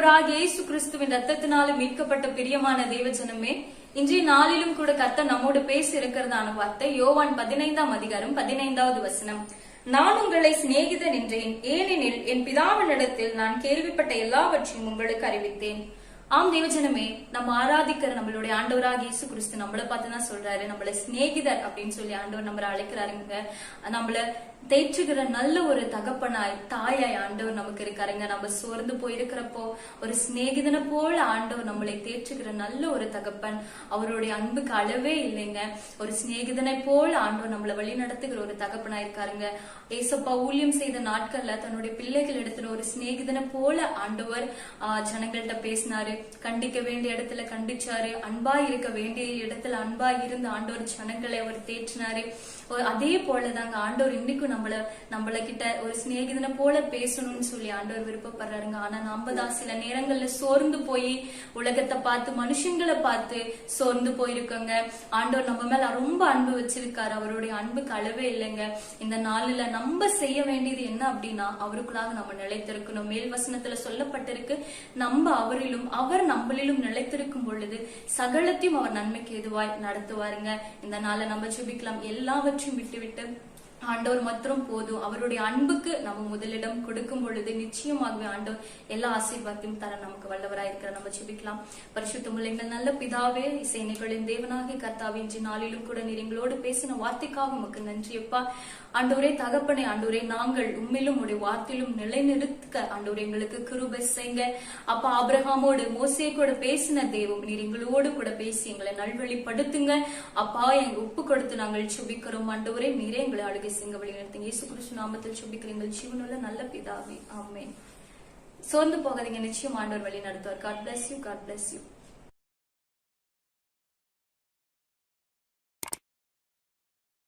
ஆண்டவராகிய இயேசு கிறிஸ்துவின் ரத்தத்தினால மீட்கப்பட்ட பிரியமான தேவஜனமே, இன்றைய நாளிலும் கூட கர்த்தர் நம்மோடு பேசி இருக்கிறதான வார்த்தை யோவான் 15ஆம் அதிகாரம் 15வது வசனம். நான் உங்களை சிநேகிதன் என்றேன், ஏனெனில் என் பிதாவினிடத்தில் நான் கேள்விப்பட்ட எல்லாவற்றையும் உங்களுக்கு அறிவித்தேன். ஆம் தேவஜனமே, நம்ம ஆராதிக்கிற நம்மளுடைய ஆண்டவராக இயேசு கிறிஸ்து நம்மளை பார்த்துதான் சொல்றாரு, நம்மள சிநேகிதர் அப்படின்னு சொல்லி ஆண்டவர் நம்மளை அழைக்கிறாருங்க. நம்மள தேற்றுகிற நல்ல ஒரு தகப்பனாய் தாயாய் ஆண்டவர் நமக்கு இருக்காருங்க. நம்ம சோர்ந்து போயிருக்கிறப்போ ஒரு சிநேகிதனை போல ஆண்டவர் நம்மளை தேற்றுகிற நல்ல ஒரு தகப்பன். அவருடைய அன்புக்கு அளவே இல்லைங்க. ஒரு சிநேகிதனை போல ஆண்டவர் நம்மளை வழி நடத்துகிற ஒரு தகப்பனா இருக்காருங்க. ஏசப்பா ஊழியம் செய்த நாட்கள்ல தன்னுடைய பிள்ளைகள் இடத்துல ஒரு சிநேகிதனை போல ஆண்டவர் ஜனங்கள்கிட்ட பேசினாரு. கண்டிக்க வேண்டிய இடத்துல கண்டிச்சாரு, அன்பா இருக்க வேண்டிய இடத்துல அன்பா இருந்து ஆண்டவர் ஜனங்களை அவர் தேற்றினாரு. அதே போலதாங்க ஆண்டவர் இன்னைக்கும் நம்மள கிட்ட ஒரு சிநேகிதனை போல பேசணும்னு சொல்லி ஆண்டவர் விருப்பப்படுறாருங்க. ஆனா நம்ம தான் சில நேரங்கள்ல சோர்ந்து போய் உலகத்தை பார்த்து மனுஷங்களை பார்த்து சோர்ந்து போயிருக்கோங்க. ஆண்டவர் நம்ம மேல ரொம்ப அன்பு வச்சிருக்காரு. அவருடைய அன்புக்கு அளவே இல்லைங்க. இந்த நாளில நம்ம செய்ய வேண்டியது என்ன அப்படின்னா, அவருக்குள்ளாக நம்ம நிலைத்திருக்கணும். மேல் வசனத்துல சொல்லப்பட்டிருக்கு, நம்ம அவரிலும் அவர் நம்மளிலும் நிலைத்திருக்கும் பொழுது சகலத்தையும் அவர் நன்மைக்கு எதுவாய் நடத்துவாருங்க. இந்த நாளை நம்ம ஜெபிக்கலாம். எல்லாவற்றையும் விட்டு ஆண்டவர் மாத்திரம் போதும். அவருடைய அன்புக்கு நம்ம முதலிடம் கொடுக்கும் பொழுது நிச்சயமாகவே ஆண்டவர் எல்லா ஆசீர்வாதத்தையும் தர நமக்கு வல்லவராய் இருக்கிற. நம்ம ஜெபிக்கலாம். பரிசுத்தமுள்ள எங்கள் நல்ல பிதாவே, இசைநிகளின் தேவனாகிய கர்த்தாவே, இன்று நாளிலும் கூட நீர் எங்களோடு பேசின வார்த்தைக்காக உமக்கு நன்றியப்பா. ஆண்டவரே தகப்பனே, ஆண்டவரே நாங்கள் உண்மையிலும் உடைய வார்த்தையிலும் நிலைநிறுத்த ஆண்டவரே எங்களுக்கு கிருபை செய்யுங்க அப்பா. ஆபிரகாமோடு மோசே கூட பேசின தெய்வம் நீர் எங்களோடு கூட பேசி எங்களை நல்வழிப்படுத்துங்க அப்பா. எங்க ஒப்பு கொடுத்து நாங்கள் சுபிக்கிறோம் ஆண்டவரே. நீரே எங்களை அழுகை சிங்க வழி நடத்துங்க. இயேசு கிறிஸ்து நாமத்தில் சுபிக்கிற எங்கள் ஜீவனுள்ள நல்ல பிதாவே, ஆமென். சோர்ந்து போகாதீங்க, நிச்சயம் ஆண்டவர் வழி நடத்துவார். God bless you. God bless you.